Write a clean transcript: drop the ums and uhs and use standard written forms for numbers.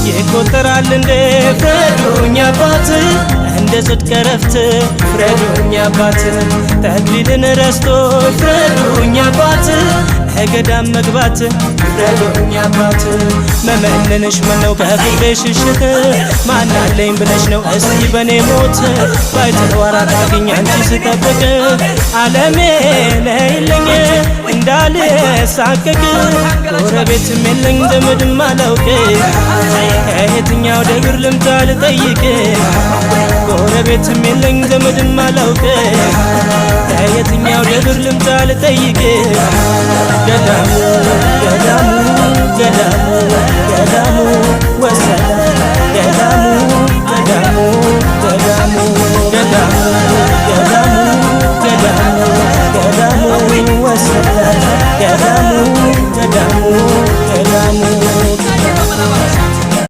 ይቆጠራል እንደ ፍረዱኝ አባት እንደ ጽድቅ ረፍት ፍረዱኝ አባት ተክሊልን ረስቶ ፍረዱኝ አባት ገዳም መግባት ፍረዱኝ አባት መመንንሽ ምነው ከፍቅሬ ሽሽት ማናለኝ ብለሽ ነው እስቲ በኔ ሞት ባይተዋራ ታገኝ አንቺ ስጠብቅ ዓለሜ ነይልኝ እንዳልሳቀቅ ጎረቤትም የለኝ ዘመድም አላውቅ ከየትኛው ደብር ልምጣ ልጠይቅ ጎረቤትም የለኝ ዘመድም አላውቅ ከየትኛው ደብር ልምጣ ልጠይቅ ገዳሙ ገዳሙ ገዳሙ ገዳሙ